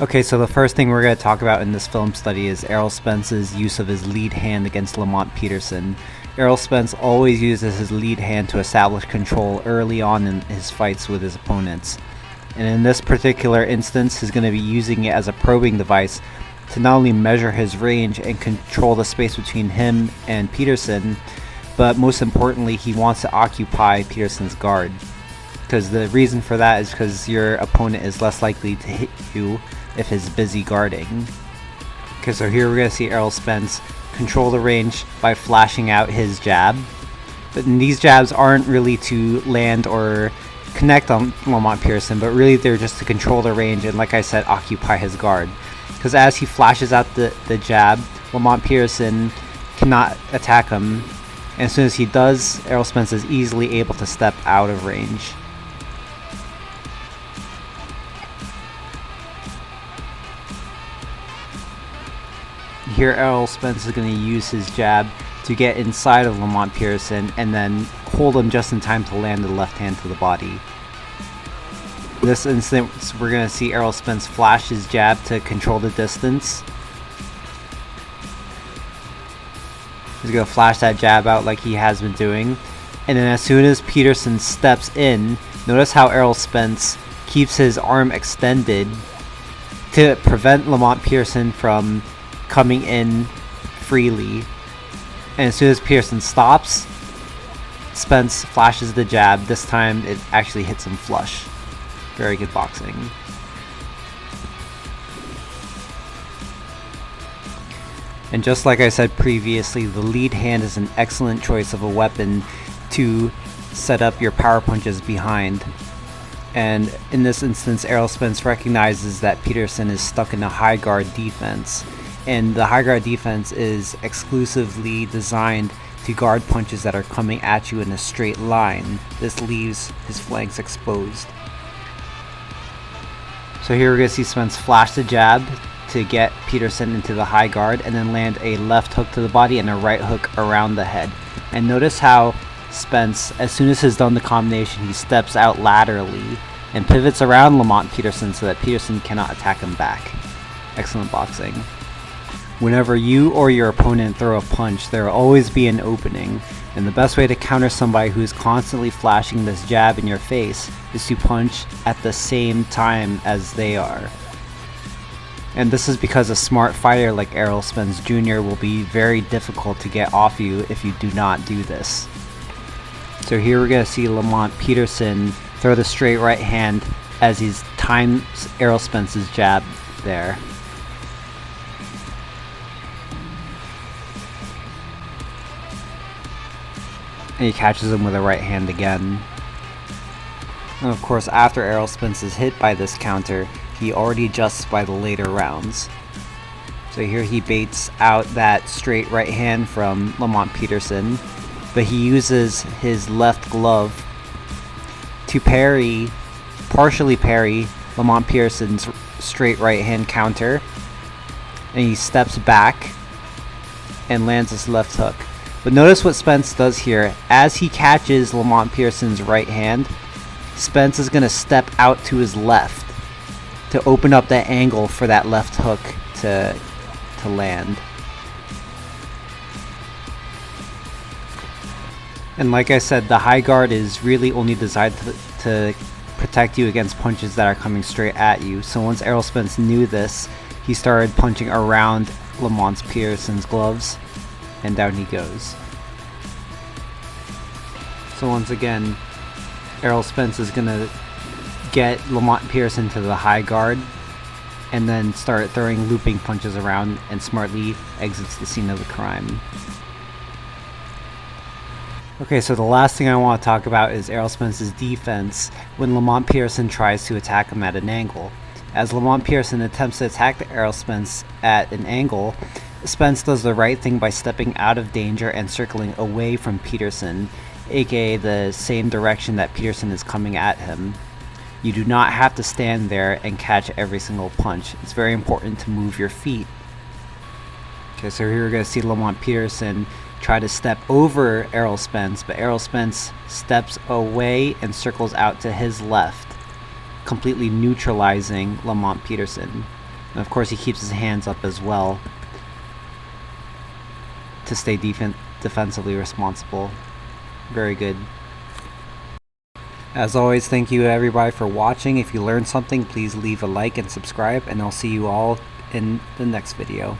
Okay, so the first thing we're going to talk about in this film study is Errol Spence's use of his lead hand against Lamont Peterson. Errol Spence always uses his lead hand to establish control early on in his fights with his opponents. And in this particular instance, he's going to be using it as a probing device to not only measure his range and control the space between him and Peterson, but most importantly, he wants to occupy Peterson's guard. Because the reason for that is because your opponent is less likely to hit you if he's busy guarding. Okay, so here we're going to see Errol Spence control the range by flashing out his jab. But these jabs aren't really to land or connect on Lamont Peterson, but really they're just to control the range and, like I said, occupy his guard. Because as he flashes out the jab, Lamont Peterson cannot attack him. And as soon as he does, Errol Spence is easily able to step out of range. Here Errol Spence is going to use his jab to get inside of Lamont Peterson and then hold him just in time to land the left hand to the body. In this instance, we're going to see Errol Spence flash his jab to control the distance. He's going to flash that jab out like he has been doing. And then as soon as Peterson steps in, notice how Errol Spence keeps his arm extended to prevent Lamont Peterson from coming in freely. And as soon as Peterson stops, Spence flashes the jab. This time it actually hits him flush. Very good boxing. And just like I said previously, the lead hand is an excellent choice of a weapon to set up your power punches behind. And in this instance, Errol Spence recognizes that Peterson is stuck in a high guard defense. And the high guard defense is exclusively designed to guard punches that are coming at you in a straight line. This leaves his flanks exposed. So here we're going to see Spence flash the jab to get Peterson into the high guard and then land a left hook to the body and a right hook around the head. And notice how Spence, as soon as he's done the combination, he steps out laterally and pivots around Lamont Peterson so that Peterson cannot attack him back. Excellent boxing. Whenever you or your opponent throw a punch, there will always be an opening, and the best way to counter somebody who is constantly flashing this jab in your face is to punch at the same time as they are. And this is because a smart fighter like Errol Spence Jr. will be very difficult to get off you if you do not do this. So here we're going to see Lamont Peterson throw the straight right hand as he times Errol Spence's jab there. And he catches him with a right hand again. And of course, after Errol Spence is hit by this counter, he already adjusts by the later rounds. So here he baits out that straight right hand from Lamont Peterson, but he uses his left glove to partially parry Lamont Peterson's straight right hand counter, and he steps back and lands his left hook. But notice what Spence does here. As he catches Lamont Peterson's right hand, Spence is going to step out to his left to open up that angle for that left hook to land. And like I said, the high guard is really only designed to protect you against punches that are coming straight at you. So once Errol Spence knew this, he started punching around Lamont Peterson's gloves, and down he goes. So once again, Errol Spence is going to get Lamont Peterson to the high guard and then start throwing looping punches around and smartly exits the scene of the crime. Okay, so the last thing I want to talk about is Errol Spence's defense when Lamont Peterson tries to attack him at an angle. As Lamont Peterson attempts to attack Errol Spence at an angle, Spence does the right thing by stepping out of danger and circling away from Peterson, aka the same direction that Peterson is coming at him. You do not have to stand there and catch every single punch. It's very important to move your feet. Okay, so here we're going to see Lamont Peterson try to step over Errol Spence, but Errol Spence steps away and circles out to his left, completely neutralizing Lamont Peterson. And of course he keeps his hands up as well to stay defensively responsible. Very good. As always, thank you everybody for watching. If you learned something, please leave a like and subscribe, and I'll see you all in the next video.